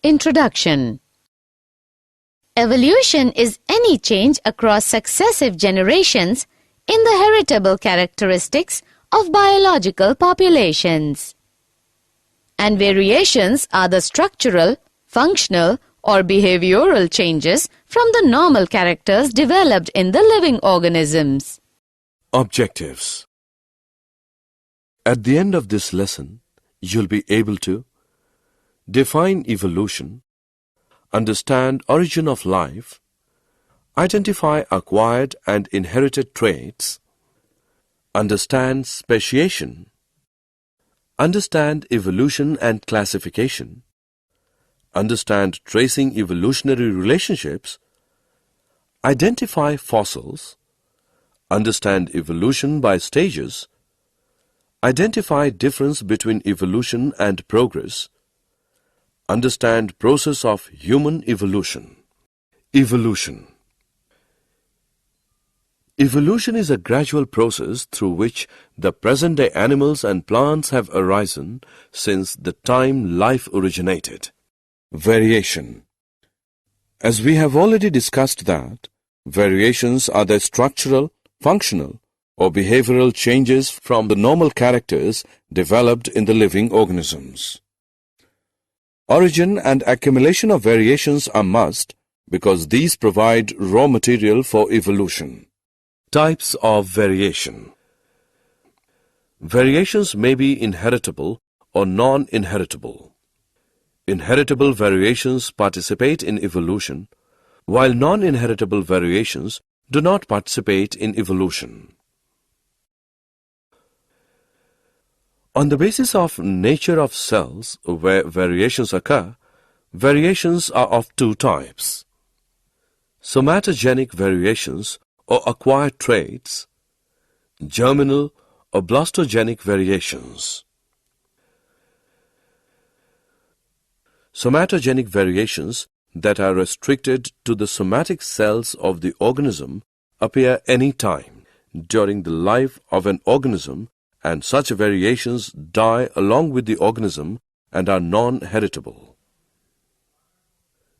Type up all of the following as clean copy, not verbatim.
Introduction. Evolution is any change across successive generations in the heritable characteristics of biological populations. And variations are the structural, functional, or behavioral changes from the normal characters developed in the living organisms. Objectives. At the end of this lesson, you'll be able to define evolution, understand origin of life, identify acquired and inherited traits, understand speciation, understand evolution and classification, understand tracing evolutionary relationships, identify fossils, understand evolution by stages, identify difference between evolution and progress, understand process of human evolution. Evolution. Evolution is a gradual process through which the present-day animals and plants have arisen since the time life originated. Variation. As we have already discussed that, variations are the structural, functional, or behavioral changes from the normal characters developed in the living organisms. Origin and accumulation of variations are must because these provide raw material for evolution. Types of variation. Variations may be inheritable or non-inheritable. Inheritable variations participate in evolution, while non-inheritable variations do not participate in evolution. On the basis of nature of cells where variations occur, variations are of two types: somatogenic variations or acquired traits, germinal or blastogenic variations. Somatogenic variations that are restricted to the somatic cells of the organism appear any time during the life of an organism, and such variations die along with the organism and are non-heritable.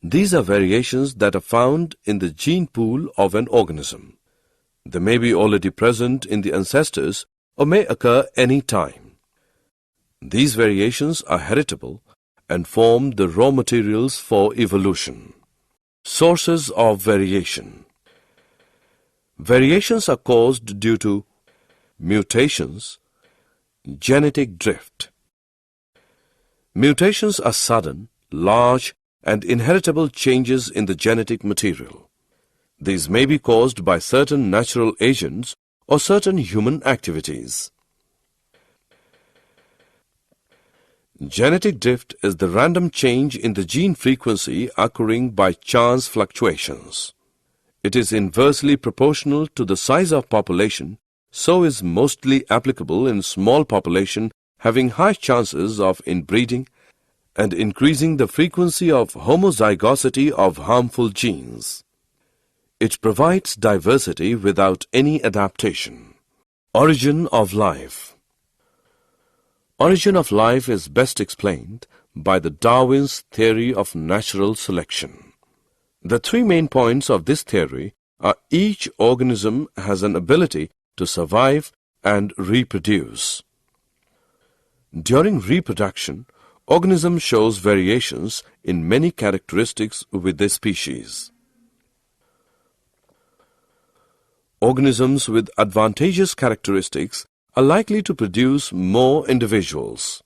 These are variations that are found in the gene pool of an organism. They may be already present in the ancestors or may occur any time. These variations are heritable and form the raw materials for evolution. Sources of variation. Variations are caused due to mutations, genetic drift. Mutations are sudden, large, and inheritable changes in the genetic material. These may be caused by certain natural agents or certain human activities. Genetic drift is the random change in the gene frequency occurring by chance fluctuations. It is inversely proportional to the size of population, so is mostly applicable in small population having high chances of inbreeding and increasing the frequency of homozygosity of harmful genes. It provides diversity without any adaptation. Origin of life. Origin of life is best explained by the Darwin's theory of natural selection. The three main points of this theory are: each organism has an ability to survive and reproduce. During reproduction, organism shows variations in many characteristics with their species. Organisms with advantageous characteristics are likely to produce more individuals.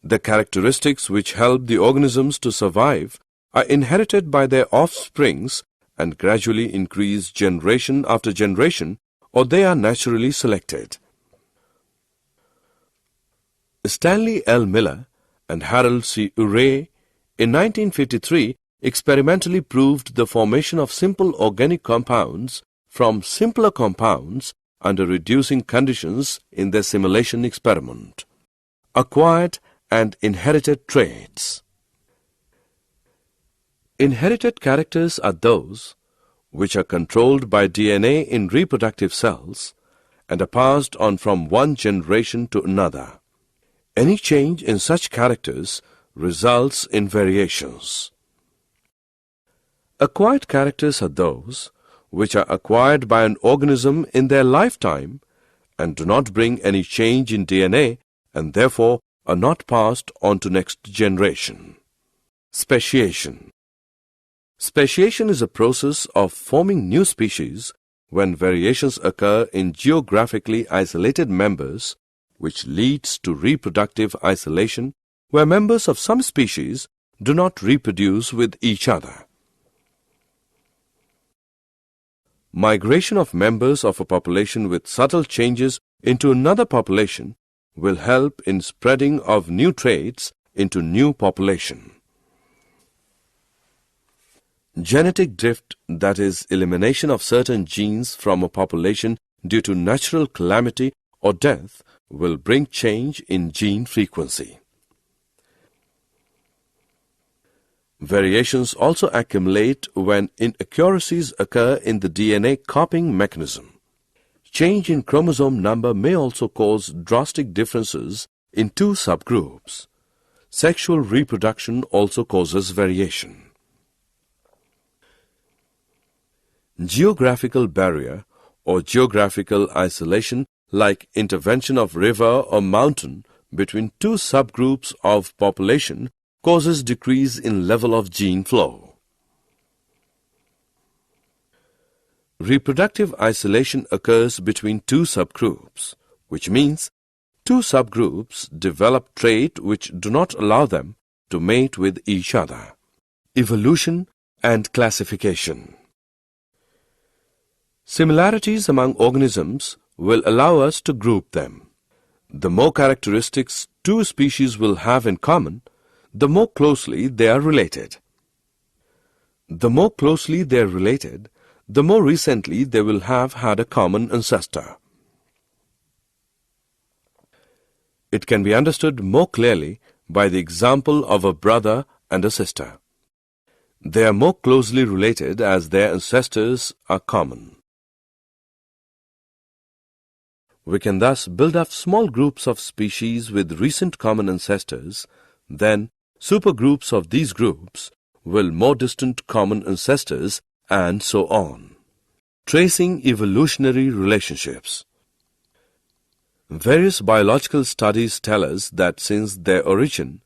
The characteristics which help the organisms to survive are inherited by their offsprings and gradually increase generation after generation, or they are naturally selected. Stanley L. Miller and Harold C. Urey in 1953 experimentally proved the formation of simple organic compounds from simpler compounds under reducing conditions in their simulation experiment. Acquired and inherited traits. Inherited characters are those which are controlled by DNA in reproductive cells and are passed on from one generation to another. Any change in such characters results in variations. Acquired characters are those which are acquired by an organism in their lifetime and do not bring any change in DNA and therefore are not passed on to next generation. Speciation. Speciation is a process of forming new species when variations occur in geographically isolated members, which leads to reproductive isolation where members of some species do not reproduce with each other. Migration of members of a population with subtle changes into another population will help in spreading of new traits into new population. Genetic drift, that is, elimination of certain genes from a population due to natural calamity or death, will bring change in gene frequency. Variations also accumulate when inaccuracies occur in the DNA copying mechanism. Change in chromosome number may also cause drastic differences in two subgroups. Sexual reproduction also causes variation. Geographical barrier or geographical isolation, like intervention of river or mountain between two subgroups of population, causes decrease in level of gene flow. Reproductive isolation occurs between two subgroups, which means two subgroups develop traits which do not allow them to mate with each other. Evolution and classification. Similarities among organisms will allow us to group them. The more characteristics two species will have in common, the more closely they are related. The more closely they are related, the more recently they will have had a common ancestor. It can be understood more clearly by the example of a brother and a sister. They are more closely related as their ancestors are common. We can thus build up small groups of species with recent common ancestors, then supergroups of these groups will more distant common ancestors, and so on. Tracing evolutionary relationships. Various biological studies tell us that since their origin,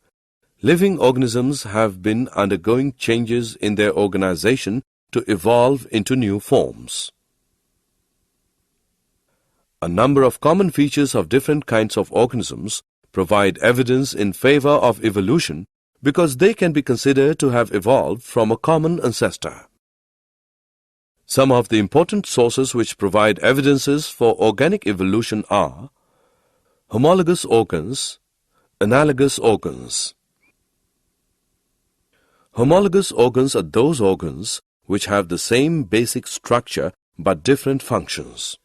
living organisms have been undergoing changes in their organization to evolve into new forms. A number of common features of different kinds of organisms provide evidence in favor of evolution because they can be considered to have evolved from a common ancestor. Some of the important sources which provide evidences for organic evolution are homologous organs, analogous organs. Homologous organs are those organs which have the same basic structure but different functions.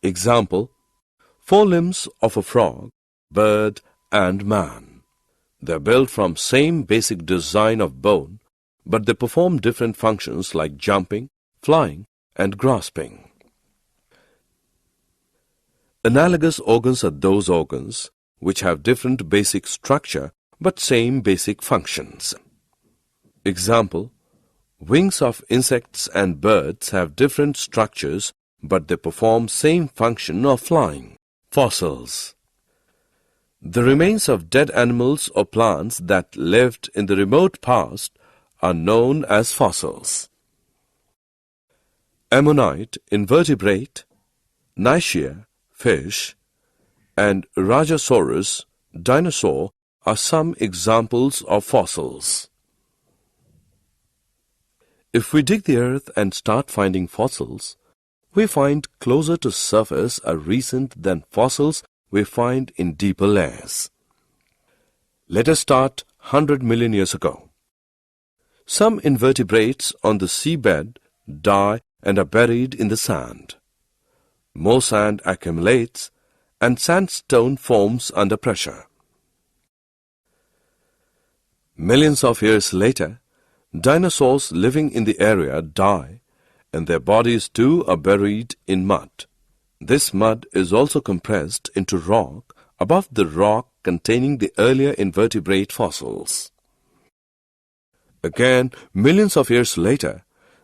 Example, forelimbs of a frog, bird, and man. They are built from same basic design of bone, but they perform different functions like jumping, flying, and grasping. Analogous organs are those organs which have different basic structure but same basic functions. Example, wings of insects and birds have different structures but they perform same function of flying. Fossils. The remains of dead animals or plants that lived in the remote past are known as fossils. Ammonite, invertebrate, Nicaea, fish, and Rajasaurus, dinosaur, are some examples of fossils. If we dig the earth and start finding fossils, we find closer to surface are recent than fossils we find in deeper layers. Let us start 100 million years ago. Some invertebrates on the seabed die and are buried in the sand. More sand accumulates and sandstone forms under pressure. Millions of years later, dinosaurs living in the area die and their bodies too are buried in mud. This mud is also compressed into rock. Above the rock containing the earlier invertebrate fossils. Again, millions of years later,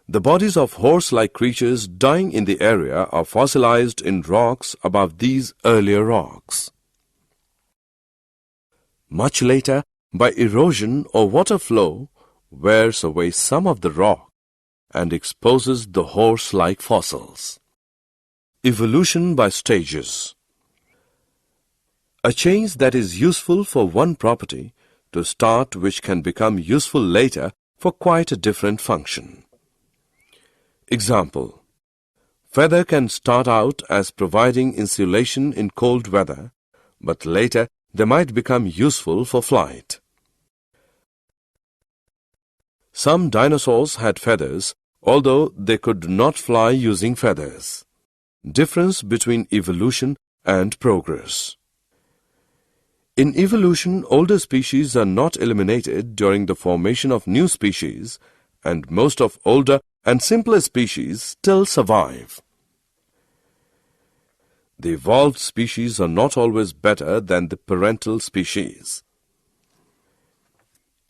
the bodies of horse-like creatures dying in the area are fossilized in rocks above these earlier rocks. Much later, by erosion or water flow, wears away some of the rock and exposes the horse-like fossils. Evolution by stages. A change that is useful for one property to start which can become useful later for quite a different function. Example: feather can start out as providing insulation in cold weather, but later they might become useful for flight. Some dinosaurs had feathers, although they could not fly using feathers. Difference between evolution and progress. In evolution, older species are not eliminated during the formation of new species, and most of older and simpler species still survive. The evolved species are not always better than the parental species.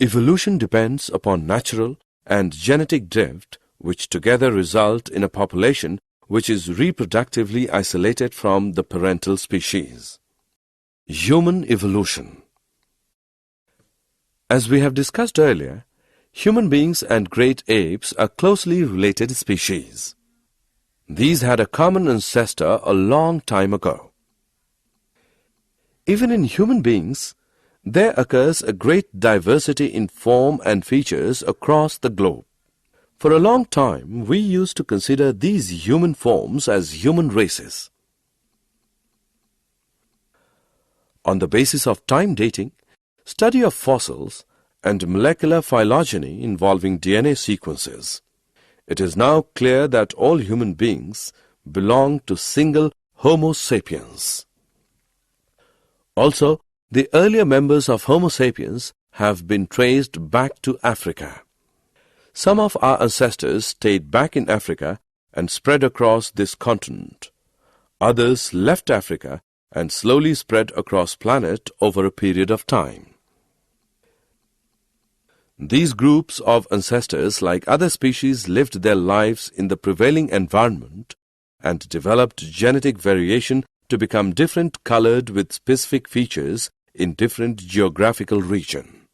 Evolution depends upon natural and genetic drift, which together result in a population which is reproductively isolated from the parental species. Human evolution. As we have discussed earlier, human beings and great apes are closely related species. These had a common ancestor a long time ago. Even in human beings, there occurs a great diversity in form and features across the globe. For a long time, we used to consider these human forms as human races. On the basis of time dating, study of fossils, and molecular phylogeny involving DNA sequences, it is now clear that all human beings belong to single Homo sapiens. Also, the earlier members of Homo sapiens have been traced back to Africa. Some of our ancestors stayed back in Africa and spread across this continent. Others left Africa and slowly spread across planet over a period of time. These groups of ancestors, like other species, lived their lives in the prevailing environment and developed genetic variation to become different colored with specific features in different geographical region.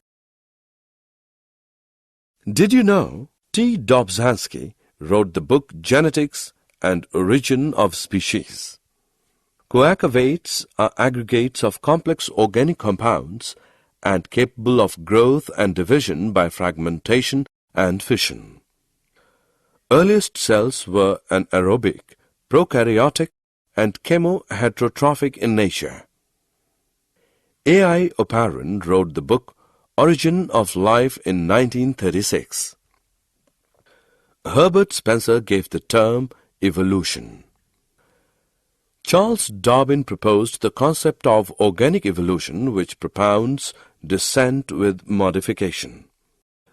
Did you know T. Dobzhansky wrote the book Genetics and Origin of Species? Coagulates are aggregates of complex organic compounds and capable of growth and division by fragmentation and fission. Earliest cells were anaerobic, prokaryotic, and chemoheterotrophic in nature. A.I. Oparin wrote the book Origin of Life in 1936. Herbert Spencer gave the term evolution. Charles Darwin proposed the concept of organic evolution, which propounds descent with modification.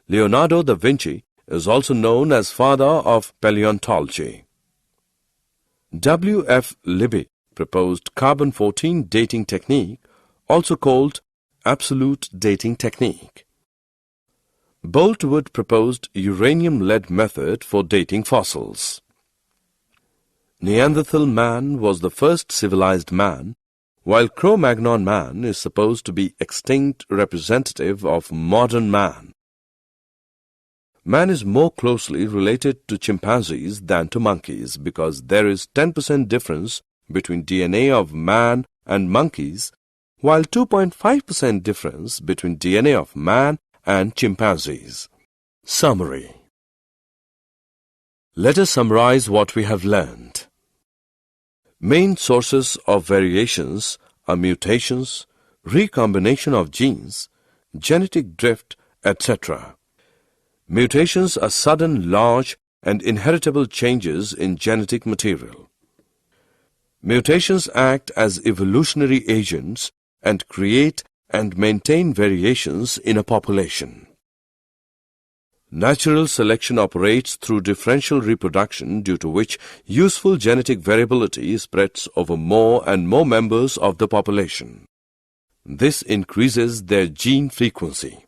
Leonardo da Vinci is also known as father of paleontology. W. F. Libby proposed carbon-14 dating technique, also called absolute dating technique. Boltwood proposed uranium-lead method for dating fossils. Neanderthal man was the first civilized man, while Cro-Magnon man is supposed to be extinct representative of modern man. Man is more closely related to chimpanzees than to monkeys because there is 10% difference between DNA of man and monkeys, while 2.5% difference between DNA of man and chimpanzees. Summary. Let us summarize what we have learned. Main sources of variations are mutations, recombination of genes, genetic drift, etc. Mutations are sudden, large, and inheritable changes in genetic material. Mutations act as evolutionary agents and create and maintain variations in a population. Natural selection operates through differential reproduction, due to which useful genetic variability spreads over more and more members of the population. This increases their gene frequency.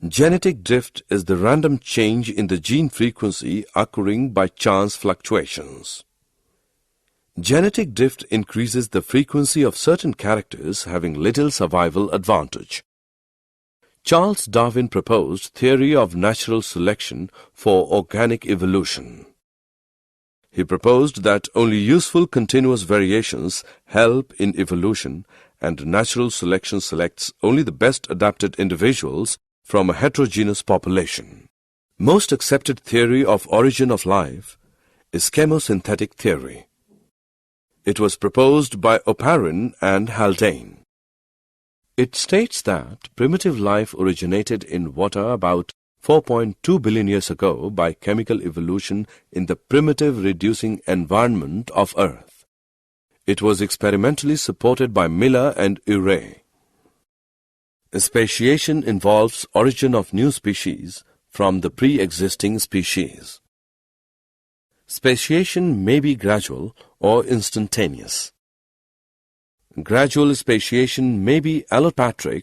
Genetic drift is the random change in the gene frequency occurring by chance fluctuations. Genetic drift increases the frequency of certain characters having little survival advantage. Charles Darwin proposed theory of natural selection for organic evolution. He proposed that only useful continuous variations help in evolution, and natural selection selects only the best adapted individuals from a heterogeneous population. Most accepted theory of origin of life is chemosynthetic theory. It was proposed by Oparin and Haldane. It states that primitive life originated in water about 4.2 billion years ago by chemical evolution in the primitive reducing environment of Earth. It was experimentally supported by Miller and Urey. Speciation involves origin of new species from the pre-existing species. Speciation may be gradual or instantaneous. Gradual speciation may be allopatric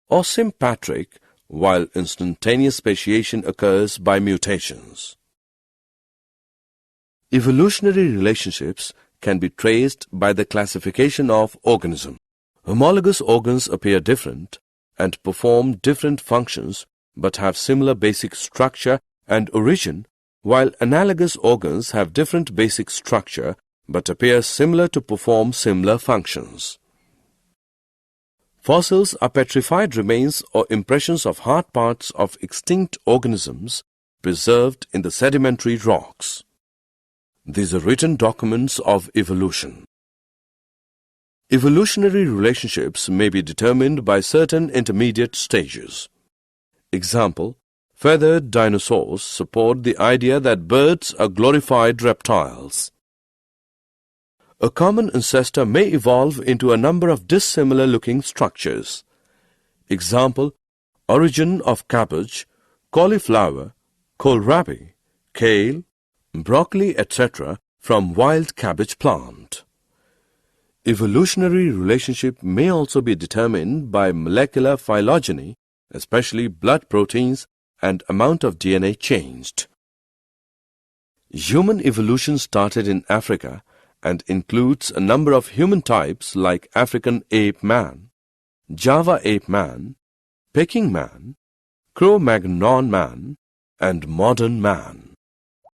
or sympatric, while instantaneous speciation occurs by mutations. Evolutionary relationships can be traced by the classification of organism. Homologous organs appear different and perform different functions but have similar basic structure and origin, while analogous organs have different basic structure but appear similar to perform similar functions. Fossils are petrified remains or impressions of hard parts of extinct organisms preserved in the sedimentary rocks. These are written documents of evolution. Evolutionary relationships may be determined by certain intermediate stages. Example, feathered dinosaurs support the idea that birds are glorified reptiles. A common ancestor may evolve into a number of dissimilar-looking structures. Example, origin of cabbage, cauliflower, kohlrabi, kale, broccoli, etc. from wild cabbage plant. Evolutionary relationship may also be determined by molecular phylogeny, especially blood proteins and amount of DNA changed. Human evolution started in Africa and includes a number of human types like African ape man, Java ape man, Peking man, Cro-Magnon man, and modern man.